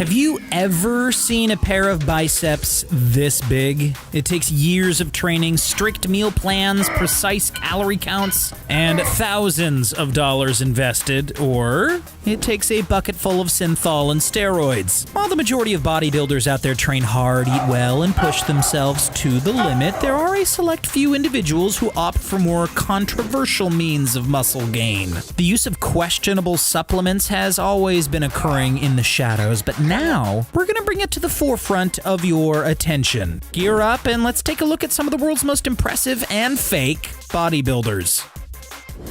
Have you ever seen a pair of biceps this big? It takes years of training, strict meal plans, precise calorie counts, and thousands of dollars invested, or it takes a bucket full of Synthol and steroids. While the majority of bodybuilders out there train hard, eat well, and push themselves to the limit, there are a select few individuals who opt for more controversial means of muscle gain. The use of questionable supplements has always been occurring in the shadows, but now we're going to bring it to the forefront of your attention. Gear up and let's take a look at some of the world's most impressive and fake bodybuilders.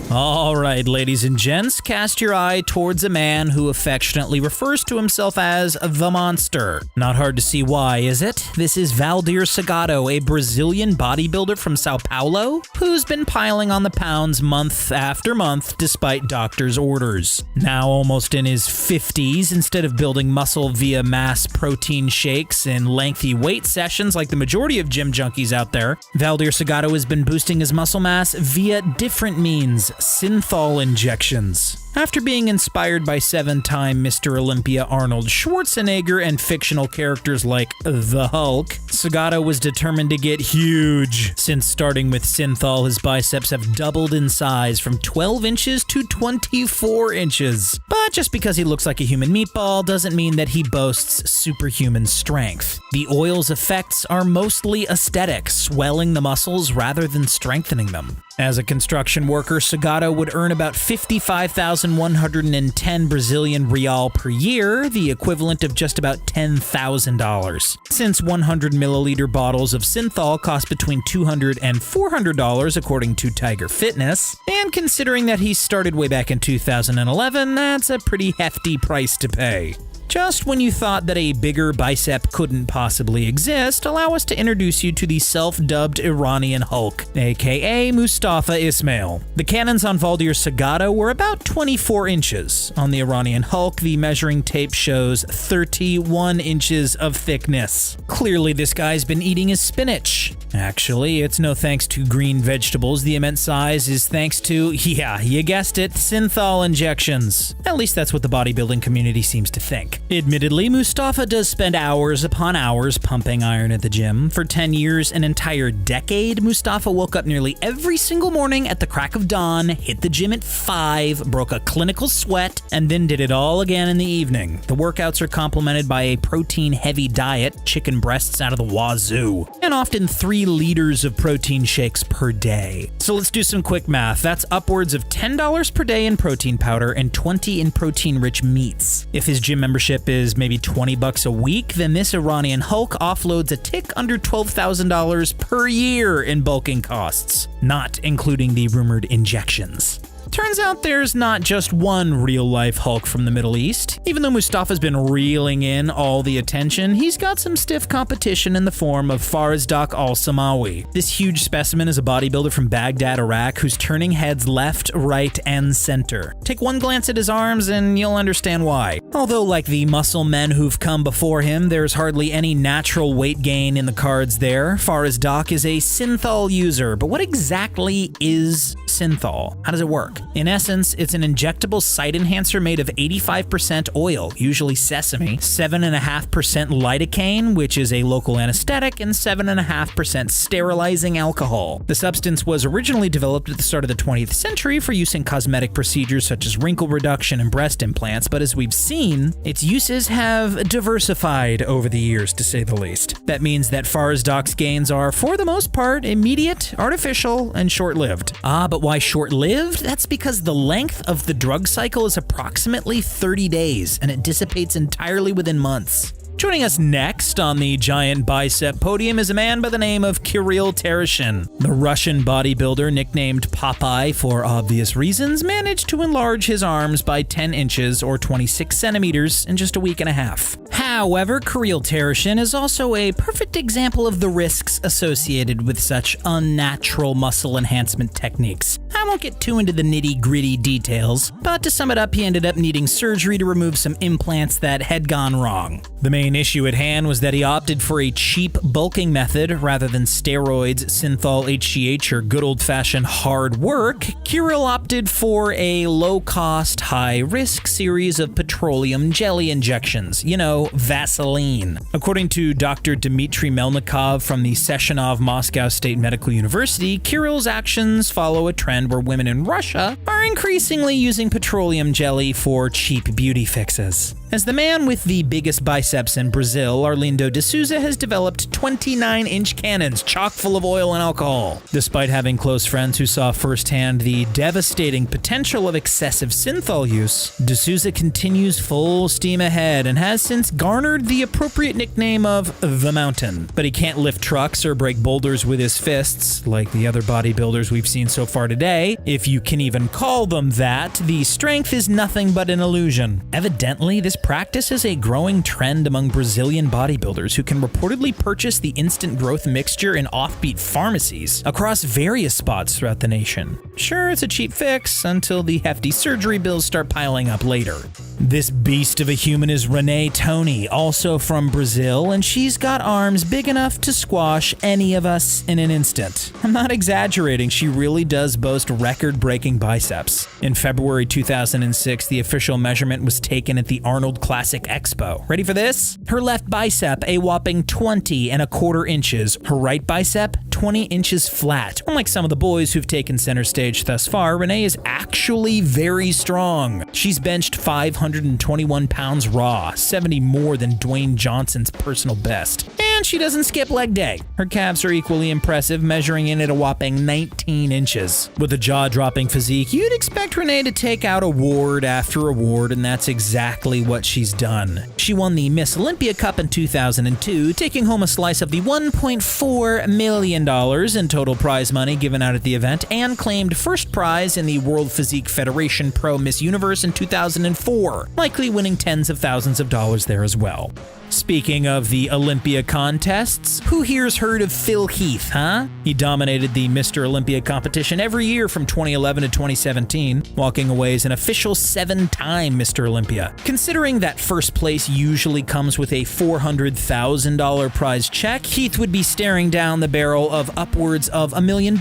All right, ladies and gents, cast your eye towards a man who affectionately refers to himself as the Monster. Not hard to see why, is it? This is Valdir Salgado, a Brazilian bodybuilder from Sao Paulo, who's been piling on the pounds month after month despite doctor's orders. Now almost in his 50s, instead of building muscle via mass protein shakes and lengthy weight sessions like the majority of gym junkies out there, Valdir Salgado has been boosting his muscle mass via different means. Synthol injections. After being inspired by 7-time Mr. Olympia Arnold Schwarzenegger and fictional characters like the Hulk, Salgado was determined to get huge. Since starting with Synthol, his biceps have doubled in size from 12 inches to 24 inches. But just because he looks like a human meatball doesn't mean that he boasts superhuman strength. The oil's effects are mostly aesthetic, swelling the muscles rather than strengthening them. As a construction worker, Salgado would earn about 55,110 Brazilian real per year, the equivalent of just about $10,000. Since 100 milliliter bottles of Synthol cost between $200 and $400 according to Tiger Fitness, and considering that he started way back in 2011, that's a pretty hefty price to pay. Just when you thought that a bigger bicep couldn't possibly exist, allow us to introduce you to the self-dubbed Iranian Hulk, aka Mustafa Ismail. The cannons on Valdir Salgado were about 24 inches. On the Iranian Hulk, the measuring tape shows 31 inches of thickness. Clearly, this guy's been eating his spinach. Actually, it's no thanks to green vegetables. The immense size is thanks to, yeah, you guessed it, Synthol injections. At least that's what the bodybuilding community seems to think. Admittedly, Mustafa does spend hours upon hours pumping iron at the gym. For 10 years, an entire decade, Mustafa woke up nearly every single morning at the crack of dawn, hit the gym at 5, broke a clinical sweat, and then did it all again in the evening. The workouts are complemented by a protein-heavy diet, chicken breasts out of the wazoo, and often 3 liters of protein shakes per day. So let's do some quick math. That's upwards of $10 per day in protein powder and $20 in protein-rich meats. If his gym membership is maybe $20 a week, then this Iranian Hulk offloads a tick under $12,000 per year in bulking costs, not including the rumored injections. Turns out there's not just one real-life Hulk from the Middle East. Even though Mustafa's been reeling in all the attention, he's got some stiff competition in the form of Farazdak al-Samawi. This huge specimen is a bodybuilder from Baghdad, Iraq, who's turning heads left, right, and center. Take one glance at his arms and you'll understand why. Although, like the muscle men who've come before him, there's hardly any natural weight gain in the cards there. Farazdak is a Synthol user, but what exactly is Synthol? How does it work? In essence, it's an injectable site enhancer made of 85% oil, usually sesame, 7.5% lidocaine, which is a local anesthetic, and 7.5% sterilizing alcohol. The substance was originally developed at the start of the 20th century for use in cosmetic procedures such as wrinkle reduction and breast implants, but as we've seen, its uses have diversified over the years, to say the least. That means that Farazdak's gains are, for the most part, immediate, artificial, and short-lived. But why short-lived? That's because the length of the drug cycle is approximately 30 days, and it dissipates entirely within months. Joining us next on the giant bicep podium is a man by the name of Kirill Tereshin. The Russian bodybuilder, nicknamed Popeye for obvious reasons, managed to enlarge his arms by 10 inches or 26 centimeters in just a week and a half. However, Kirill Tereshin is also a perfect example of the risks associated with such unnatural muscle enhancement techniques. I won't get too into the nitty-gritty details, but to sum it up, he ended up needing surgery to remove some implants that had gone wrong. The main issue at hand was that that he opted for a cheap bulking method rather than steroids, Synthol, HGH, or good old-fashioned hard work, Kirill opted for a low-cost, high-risk series of petroleum jelly injections. You know, Vaseline. According to Dr. Dmitry Melnikov from the Sessionov Moscow State Medical University, Kirill's actions follow a trend where women in Russia are increasingly using petroleum jelly for cheap beauty fixes. As the man with the biggest biceps in Brazil, Arlindo de Souza has developed 29-inch cannons chock full of oil and alcohol. Despite having close friends who saw firsthand the devastating potential of excessive Synthol use, de Souza continues full steam ahead and has since garnered the appropriate nickname of The Mountain. But he can't lift trucks or break boulders with his fists, like the other bodybuilders we've seen so far today. If you can even call them that, the strength is nothing but an illusion. Evidently, this practice is a growing trend among Brazilian bodybuilders who can reportedly purchase the instant growth mixture in offbeat pharmacies across various spots throughout the nation. Sure, it's a cheap fix until the hefty surgery bills start piling up later. This beast of a human is Renee Tony, also from Brazil, and she's got arms big enough to squash any of us in an instant. I'm not exaggerating, she really does boast record-breaking biceps. In February 2006, the official measurement was taken at the Arnold Classic Expo. Ready for this? Her left bicep, a whopping 20¼ inches. Her right bicep, 20 inches flat. Unlike some of the boys who've taken center stage thus far, Renee is actually very strong. She's benched 521 pounds raw, 70 more than Dwayne Johnson's personal best. And she doesn't skip leg day. Her calves are equally impressive, measuring in at a whopping 19 inches. With a jaw-dropping physique, you'd expect Renee to take out award after award, and that's exactly what she's done. She won the Miss Olympia Cup in 2002, taking home a slice of the $1.4 million in total prize money given out at the event, and claimed first prize in the World Physique Federation Pro Miss Universe in 2004, likely winning tens of thousands of dollars there as well. Speaking of the Olympia contests, who here's heard of Phil Heath, huh? He dominated the Mr. Olympia competition every year from 2011 to 2017, walking away as an official 7-time Mr. Olympia. Considering that first place usually comes with a $400,000 prize check, Heath would be staring down the barrel of upwards of $1 million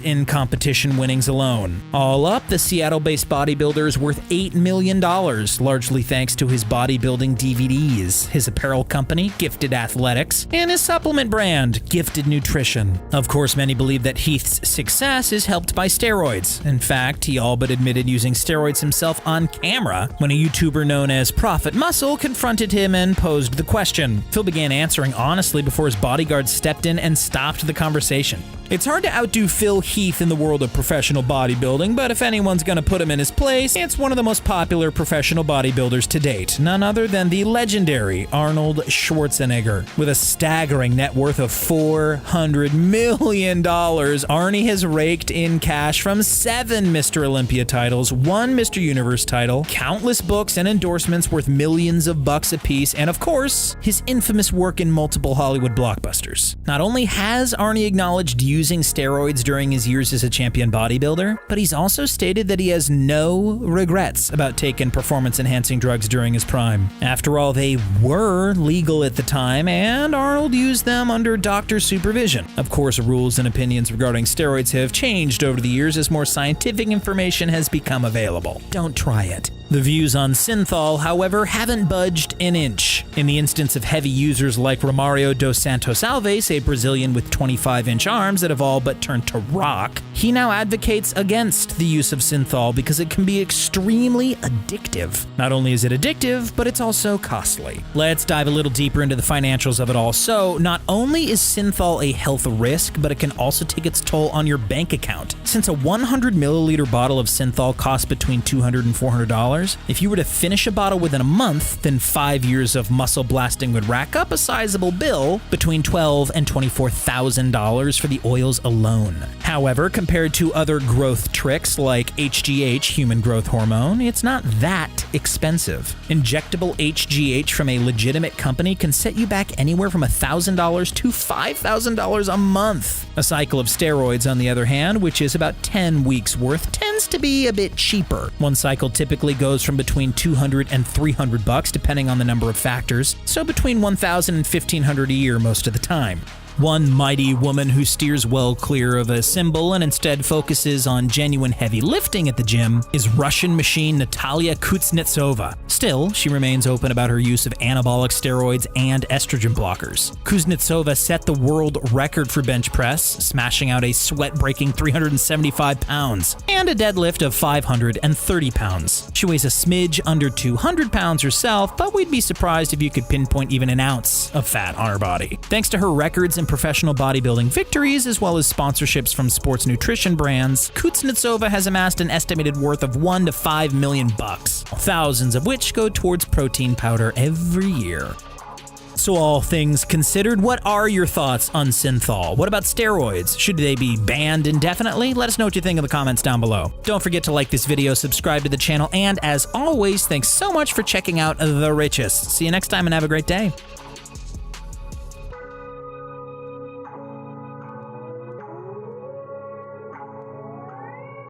in competition winnings alone. All up, the Seattle-based bodybuilder is worth $8 million, largely thanks to his bodybuilding DVDs, his apparel company, Gifted Athletics, and his supplement brand, Gifted Nutrition. Of course, many believe that Heath's success is helped by steroids. In fact, he all but admitted using steroids himself on camera when a YouTuber known as Profit Muscle confronted him and posed the question. Phil began answering honestly before his bodyguards stepped in and stopped the conversation. It's hard to outdo Phil Heath in the world of professional bodybuilding, but if anyone's gonna put him in his place, it's one of the most popular professional bodybuilders to date, none other than the legendary Arnold Schwarzenegger. With a staggering net worth of $400 million, Arnie has raked in cash from 7 Mr. Olympia titles, 1 Mr. Universe title, countless books and endorsements worth millions of bucks apiece, and of course, his infamous work in multiple Hollywood blockbusters. Not only has Arnie acknowledged using steroids during his years as a champion bodybuilder, but he's also stated that he has no regrets about taking performance-enhancing drugs during his prime. After all, they were legal at the time, and Arnold used them under doctor supervision. Of course, rules and opinions regarding steroids have changed over the years as more scientific information has become available. Don't try it. The views on Synthol, however, haven't budged an inch. In the instance of heavy users like Romario dos Santos Alves, a Brazilian with 25-inch arms that have all but turned to rock, he now advocates against the use of Synthol because it can be extremely addictive. Not only is it addictive, but it's also costly. Let's dive a little deeper into the financials of it all. So, not only is Synthol a health risk, but it can also take its toll on your bank account. Since a 100 milliliter bottle of Synthol costs between $200 and $400, if you were to finish a bottle within a month, then 5 years of muscle blasting would rack up a sizable bill between $12,000 and $24,000 for the oil oils alone. However, compared to other growth tricks like HGH, human growth hormone, it's not that expensive. Injectable HGH from a legitimate company can set you back anywhere from $1,000 to $5,000 a month. A cycle of steroids, on the other hand, which is about 10 weeks worth, tends to be a bit cheaper. One cycle typically goes from between $200 and $300 depending on the number of factors, so between $1,000 and $1,500 a year most of the time. One mighty woman who steers well clear of a symbol and instead focuses on genuine heavy lifting at the gym is Russian machine Natalia Kuznetsova. Still, she remains open about her use of anabolic steroids and estrogen blockers. Kuznetsova set the world record for bench press, smashing out a sweat-breaking 375 pounds and a deadlift of 530 pounds. She weighs a smidge under 200 pounds herself, but we'd be surprised if you could pinpoint even an ounce of fat on her body. Thanks to her records in professional bodybuilding victories, as well as sponsorships from sports nutrition brands, Kuznetsova has amassed an estimated worth of $1 to $5 million, thousands of which go towards protein powder every year. So all things considered, what are your thoughts on Synthol? What about steroids? Should they be banned indefinitely? Let us know what you think in the comments down below. Don't forget to like this video, subscribe to the channel, and as always, thanks so much for checking out The Richest. See you next time and have a great day.